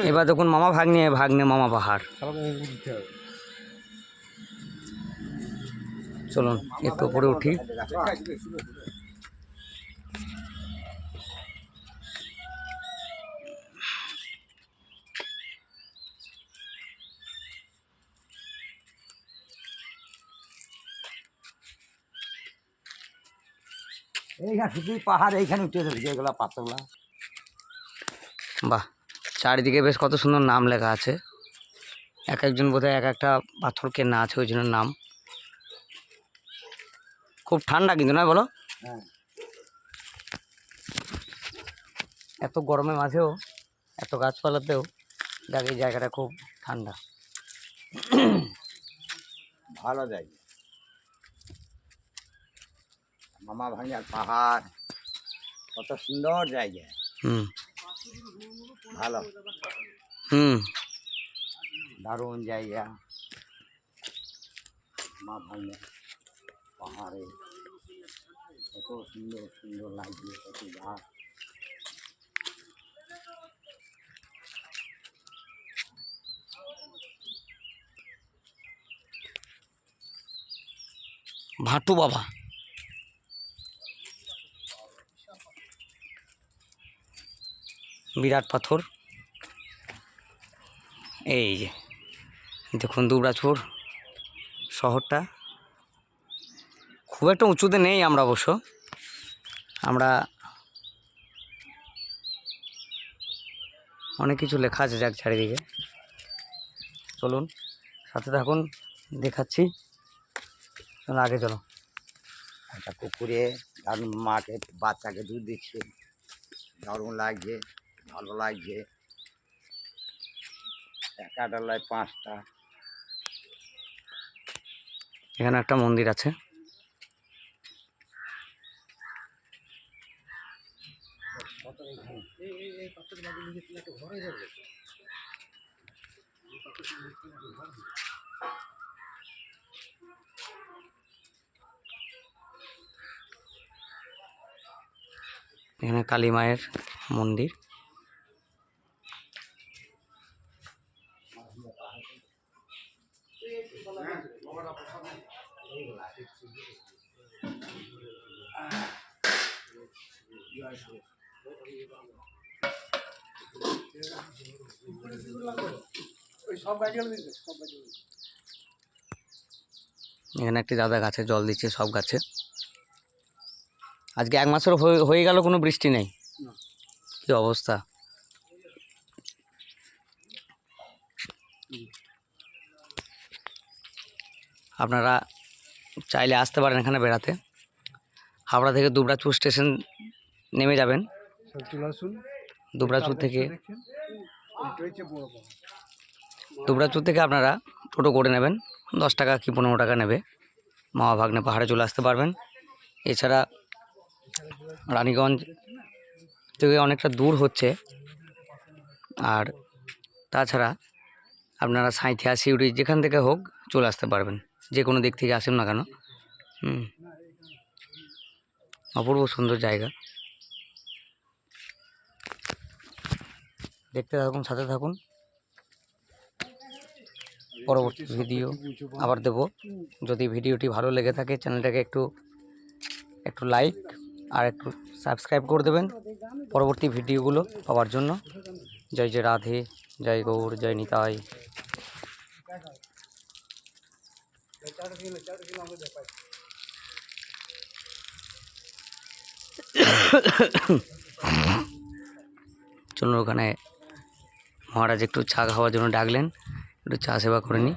এবার দেখুন মামা ভাগ্নে মামা পাহাড়। চলুন একটু উপরে উঠি। এইখানে শুধু পাহাড়, এইখানে উঠে যাবে যেগুলো পাথরগুলা। বাহ, চারিদিকে বেশ কত সুন্দর নাম লেখা আছে। এক একজন বোধহয় এক একটা পাথরকে না আছে, ওই জন্য নাম। খুব ঠান্ডা কিন্তু নয় বলো? হ্যাঁ, এত গরমের মাঝেও এত গাছপালাতেও দেখ এই জায়গাটা খুব ঠান্ডা। ভালো জায়গা। মামা ভাঙার পাহাড় কত সুন্দর জায়গা। হুম ভালো, হুম দারুণ জায়গা। মা ভাঙা পাহাড়ে কত সুন্দর সুন্দর লাগছে, কত গাছ। ভাটু বাবা, বিরাট পাথর। এই যে দেখুন দুবরাজপুর শহরটা খুব একটা উঁচুতে নেই আমরা অবশ্য। আমরা অনেক কিছু লেখা আছে যাক চারিদিকে। চলুন সাথে থাকুন, দেখাচ্ছি। চলো আগে চলো। একটা পুকুরে দারুণ মাকে বাচ্চাকে দুধ দিচ্ছে, দারুণ লাগছে, ভালো লাগছে। একটা ডালায় 5টা। এখানে একটা মন্দির আছে। এখানে কালী মায়ের মন্দির। এখানে একটি দাদা গাছে জল দিচ্ছে, সব গাছে। আজকে 1 মাসের হয়ে গেল, কোনো বৃষ্টি নেই। কি অবস্থা! আপনারা চাইলে আসতে পারেন এখানে বেড়াতে। হাওড়া থেকে দুবরাজপুর স্টেশন নেমে যাবেন। দুবরাজপুর থেকে আপনারা টোটো করে নেবেন, 10 টাকা কি 15 টাকা নেবে। মামা ভাগ্নে পাহাড়ে চলে আসতে পারবেন। এছাড়া রানীগঞ্জ থেকে অনেকটা দূর হচ্ছে। আর তাছাড়া আপনারা সাঁইথিয়া, সিউড়ি যেখান থেকে হোক চলে আসতে পারবেন, যে কোনো দিক থেকে আসুন না কেন। অপূর্ব সুন্দর জায়গা। দেখতে থাকুন, সাথে থাকুন। পরবর্তী ভিডিও আবার দেব। যদি ভিডিওটি ভালো লেগে থাকে চ্যানেলটাকে একটু লাইক আর একটু সাবস্ক্রাইব করে দেবেন পরবর্তী ভিডিওগুলো পাওয়ার জন্য। জয় জয় রাধে, জয় গৌর, জয় নিতাই। চলুন, ওখানে মহারাজ একটু চা খাওয়ার জন্য ডাকলেন, একটু চা সেবা করে নিই।